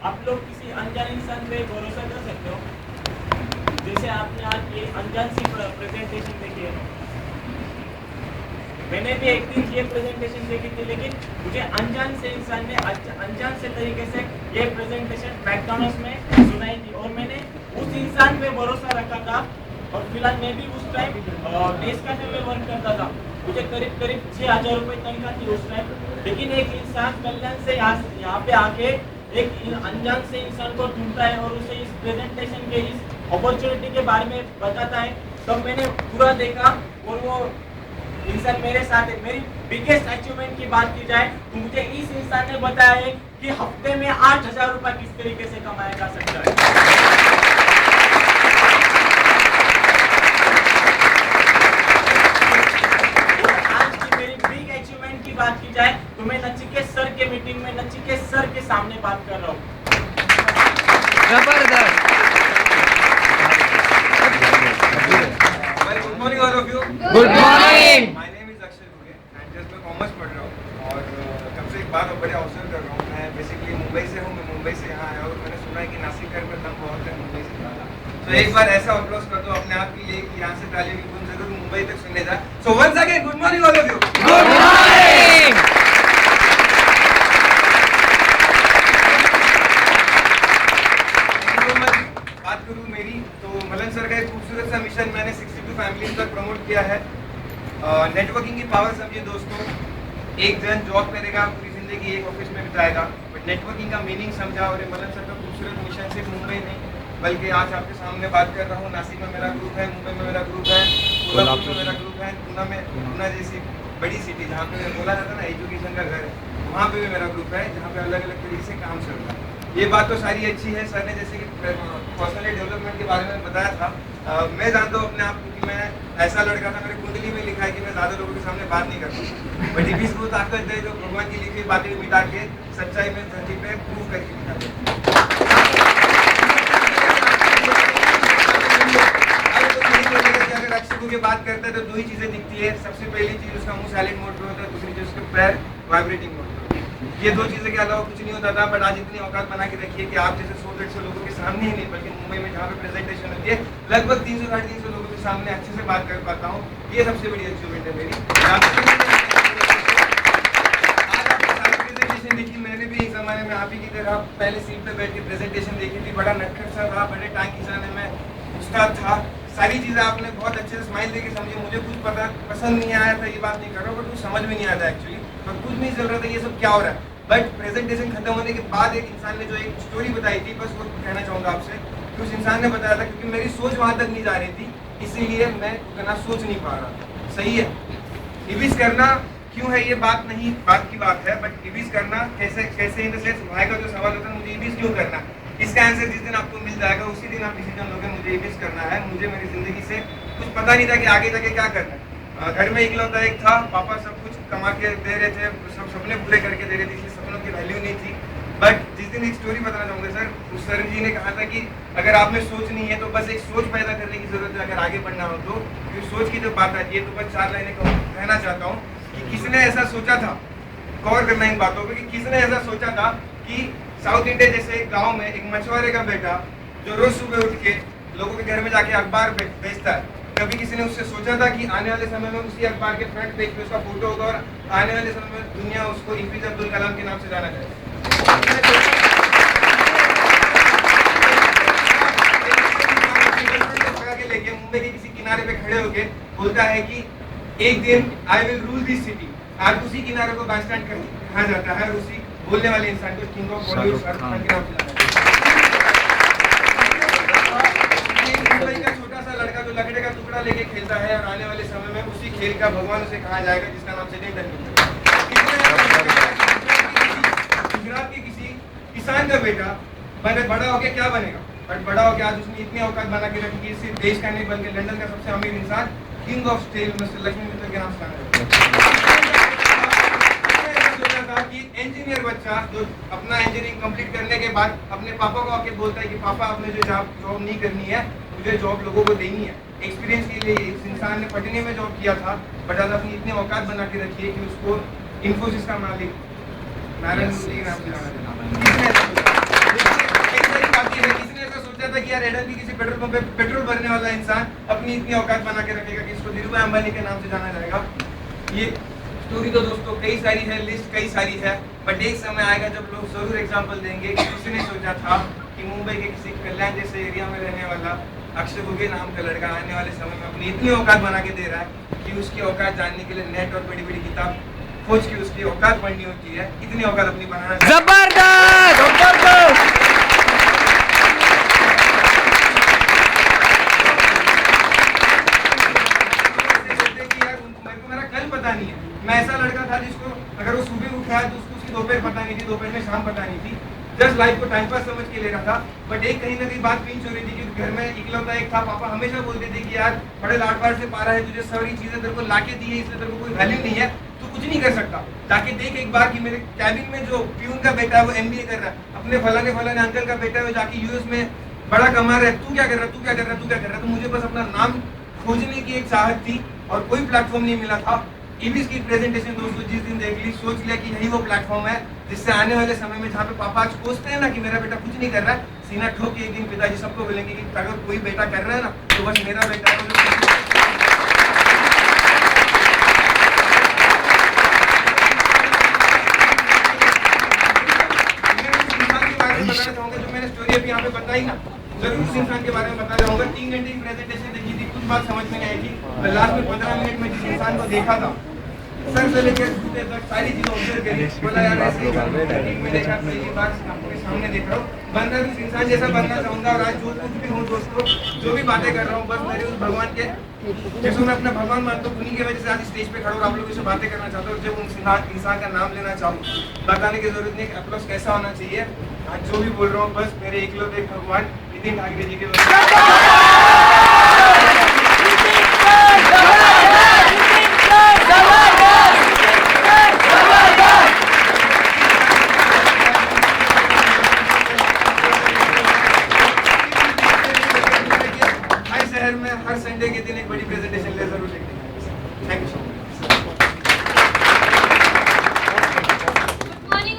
आप लोग किसी अनजान इंसान पे भरोसा कर सकते हो? जैसे आपने आज ये अनजान सी प्रेजेंटेशन देखी है, मैंने भी एक दिन ये प्रेजेंटेशन देखी थी, लेकिन मुझे अनजान से इंसान ने अनजान से तरीके से ये प्रेजेंटेशन मैकडॉनल्ड्स में सुनाई थी और मैंने उस इंसान पे भरोसा रखा था। और फिलहाल मैं भी उस टाइम नेस्कैफे में वर्क करता था, मुझे करीब करीब 6,000 रुपये तनख्वाह थी उस टाइम। लेकिन एक इंसान कल्याण से यहाँ पे आके एक अनजान से इंसान को ढूंढता है और उसे इस प्रेजेंटेशन के इस अपॉर्चुनिटी के बारे में बताता है। तब मैंने पूरा देखा और वो इंसान मेरे साथ है। मेरी बिगेस्ट अचीवमेंट की बात की जाए तो मुझे इस इंसान ने बताया है कि हफ्ते में 8,000 रुपये किस तरीके से कमाया जा सकता है। बात की जाए तो मैं नचिकेत सर के मीटिंग में नचिकेत सर के सामने बात कर रहा हूँ। जबरदस्त। Good morning all of you. Good morning. My name is Akshay Dubey and just मैं कॉमर्स पढ़ रहा हूँ और कब से एक बात और बड़े अवसर कर रहा हूँ। मैं बेसिकली मुंबई से हूँ, मैं मुंबई से यहाँ आया और मैंने सुना है कि नासिक में दम बहुत है मुंबई से ज़्यादा। तो एक बार ऐसा अप्लॉज कर दो अपने आप के लिए कि यहाँ से तालियों की गुंज जरूर मुंबई तक सुनने जाए। So once again good morning all of you. Good morning. बात करूँ मेरी तो मलन सर का एक खूबसूरत सा मिशन मैंने 62 फैमिलीज तक प्रमोट किया है। नेटवर्किंग की पावर समझिए दोस्तों, एक जन जॉब करेगा पूरी जिंदगी एक ऑफिस में बिताएगा, बट नेटवर्किंग का मीनिंग समझा और मलन सर का खूबसूरत मिशन सिर्फ मुंबई नहीं बल्कि आज आपके सामने बात कर रहा हूँ। नासिक में मेरा ग्रुप है, मुंबई में मेरा ग्रुप है, कोल्हापुर में मेरा ग्रुप है, पूना जैसी बड़ी सिटी जहाँ पे बोला जाता है ना एजुकेशन का घर है, वहाँ पे भी मेरा ग्रुप है जहाँ पे अलग अलग तरीके से काम चल रहा है। ये बात तो सारी अच्छी है। सर ने जैसे कि पर्सनल डेवलपमेंट के बारे में बताया था, मैं जानता हूँ अपने आप को कि मैं ऐसा लड़का था, मेरे कुंडली में लिखा है कि मैं ज़्यादा लोगों के सामने बात नहीं करता, बट इस को ताकत दे जो भगवान की लिखी बातें मिटा के सच्चाई में धरती पे प्रूव करके दिखा दे। अगर अक्षय की बात करते हैं तो दो ही चीज़ें दिखती है। सबसे पहली चीज़ उसका मुंह साइलेंट मोड पे होता है, दूसरी चीज़ उसके पैर वाइब्रेटिंग मोड पे। ये दो चीज़ें के अलावा कुछ नहीं होता था, बट आज इतनी औकात बना के रखिए कि आप जैसे 100-150 लोगों के सामने ही नहीं बल्कि मुंबई में जहाँ पे प्रेजेंटेशन होती है लगभग 300-350 लोगों के सामने अच्छे से बात कर पाता हूँ। ये सबसे बड़ी अचीवमेंट है मेरी। आज आपकी सारी प्रेजेंटेशन देखी, मैंने भी एक ज़माने में आप ही की तरह पहले सीट पे बैठ के प्रेजेंटेशन देखी थी। बड़ा नटखट सा था, बड़े टांग खिंचाने में उस्ताद था। सारी चीज़ें आपने बहुत अच्छे से स्माइल देके समझी। मुझे कुछ पसंद नहीं आया था, ये बात नहीं कर रहा हूँ, बट कुछ समझ में नहीं आता एक्चुअली, पर कुछ नहीं चल रहा था ये सब क्या हो रहा है। बट प्रेजेंटेशन खत्म होने के बाद एक इंसान ने जो एक स्टोरी बताई थी, बस वो कहना चाहूँगा आपसे कि उस इंसान ने बताया था क्योंकि मेरी सोच वहाँ तक नहीं जा रही थी, इसीलिए मैं उतना सोच नहीं पा रहा था। सही है, इविस करना क्यों है ये बात नहीं, बात की बात है, बट इविस करना कैसे इन द सेंस भाई का जो सवाल होता है मुझे इविस क्यों करना, इसका आंसर जिस दिन आपको मिल जाएगा उसी दिन आप डिसीजन लोगे मुझे इविस करना है। मुझे मेरी जिंदगी से कुछ पता नहीं था कि आगे जाके क्या करना है। घर में इकलौता एक था, पापा सब कुछ कमा के दे रहे थे, सब सपने पूरे करके दे रहे थे, इसलिए सपनों की वैल्यू नहीं थी। बट जिस दिन एक स्टोरी बताना चाहूँगा सर, उस सर जी ने कहा था कि अगर आप में सोच नहीं है तो बस एक सोच पैदा करने की जरूरत है अगर आगे बढ़ना हो तो। सोच की जब बात आती है तो बस 4 लाइनें कहना चाहता हूँ कि किसने ऐसा सोचा था, गौर करना इन बातों पर, कि किसने ऐसा सोचा था कि साउथ इंडिया जैसे एक गाँव में एक मछुआरे का बेटा जो रोज सुबह उठ के लोगों के घर में जाके अखबार बेचता है, कभी किसी ने उससे सोचा था कि आने वाले समय में उसी अखबार के फ्रंट पेज पे उसका फोटो होगा और आने वाले समय में दुनिया उसको एपीजे अब्दुल कलाम के नाम से जाना जाएगा। लेके मुंबई के किसी किनारे पे खड़े होके बोलता है कि एक दिन I will rule this city. आज उसी किनारे को बस स्टैंड कहा जाता है, उसी बोलने वाले इंसान को किंग ऑफ बॉलीवुड शाहरुख खान के नाम से जाना जाता है। छोटा सा लड़का जो लकड़े का टुकड़ा लेके खेलता है और आने वाले समय में उसी खेल का भगवान उसे कहा जाएगा जिसका नाम सचिन तेंदुलकर। गुजरात के किसी किसान का बेटा बड़ा होके क्या बनेगा, बट बड़ा होके आज उसने इतनी औकात बना के रखी कि सिर्फ देश का नहीं बल्कि लंदन का सबसे अमीर इंसान king of steel mister Lakshmi Mittal के नाम से जाना कि इंजीनियर बच्चा जो अपना इंजीनियरिंग कंप्लीट करने के बाद अपने पापा को आके बोलता है कि पापा आपने जो जॉब नहीं करनी है, मुझे जॉब लोगों को देनी है। एक्सपीरियंस के लिए इस इंसान ने पटने में जॉब किया था, बट आज अपनी इतनी औकात बना के रखी है कि उसको इन्फोसिस का मालिक नारायण मूर्ति के नाम से जाना जाता है। कई सारी बातें हैं। किसी ने ऐसा सोचा था कि यार एडन भी किसी पेट्रोल पंप पे पेट्रोल भरने वाला इंसान अपनी इतनी औकात बना के रखेगा कि इसको धीरूभाई अंबानी के नाम से जाना जाएगा। ये स्टोरी तो दोस्तों कई सारी है, लिस्ट कई सारी है, बट एक समय आएगा जब लोग जरूर एग्जांपल देंगे कि किसी ने सोचा था कि मुंबई के किसी कल्याण जैसे एरिया में रहने वाला अक्षय घुगे नाम का लड़का आने वाले समय में अपनी इतनी औकात बना के दे रहा है कि उसकी औकात जानने के लिए नेट और बड़ी बड़ी किताब खोज के उसकी औकात पढ़नी होती है। इतनी औकात अपनी बनाना जबरदस्त जबरदस्त। मैं ऐसा लड़का था जिसको अगर वो सुबह उठा है तो उसको उसकी दोपहर पता नहीं थी, दोपहर में शाम पता नहीं थी, जस्ट लाइफ को टाइम पास समझ के ले रहा था। बट एक कहीं ना कहीं बात पिंच हो रही थी कि घर में इकलौता एक था, पापा हमेशा बोलते थे कि यार बड़े लाड प्यार से पारा है, तुझे सारी चीजें तेरे को लाके दी है, इसलिए तेरे को कोई वैल्यू नहीं है, तू कुछ नहीं कर सकता। जाके देख एक बार कि मेरे कैबिन में जो प्यून का बेटा है वो MBA कर रहा है, अपने फलाने अंकल का बेटा है वो जाके US में बड़ा कमा रहा है, तू क्या कर रहा है, तू क्या कर रहा है, तू क्या कर रहा है। तो मुझे बस अपना नाम खोजने की एक चाहत थी और कोई प्लेटफॉर्म नहीं मिला था। ईबीएस की प्रेजेंटेशन दोस्तों जिस दिन देख ली, सोच लिया कि यही वो प्लेटफॉर्म है जिससे आने वाले समय में जहाँ पे पापा आज कोसते हैं ना कि मेरा बेटा कुछ नहीं कर रहा है, सीना ठोक के एक दिन पिताजी सबको बोलेंगे कि अगर कोई बेटा कर रहा है ना तो बस मेरा बेटा है। बताना चाहूंगा जो मैंने स्टोरी अभी यहाँ पे बताई ना, जरूर उस इंसान के बारे में बता रहा हूँ। 3 घंटे की प्रेजेंटेशन देखी थी, कुछ बात समझ में नहीं आई थी, लास्ट में 15 मिनट में जिस इंसान को देखा था सर से लेकर जूते तक सारी चीजें ऑब्जर्व करी, बोला यार ऐसे ही मैं देखा पहली बार आपके सामने देख रहा हूँ, बनना भी उस इंसान जैसा बनना चाहूंगा। और आज जो कुछ भी हूँ दोस्तों, जो भी बातें कर रहा हूँ, बस मेरे उस भगवान के जिसको मैं अपना भगवान मानता हूँ, उन्हीं की वजह से आज स्टेज पे खड़ा और आप लोगों से बातें करना चाहता हूँ। जब उस इंसान का नाम लेना चाहूँ, बताने की जरूरत नहीं, अप्रोच कैसा होना चाहिए। आज जो भी बोल रहा हूँ बस मेरे इकलौते भगवान नितिन ठाकरे जी के हर शहर में हर संडे के दिन एक बड़ी प्रेजेंटेशन ले जरूर देखते हैं। Thank you so much.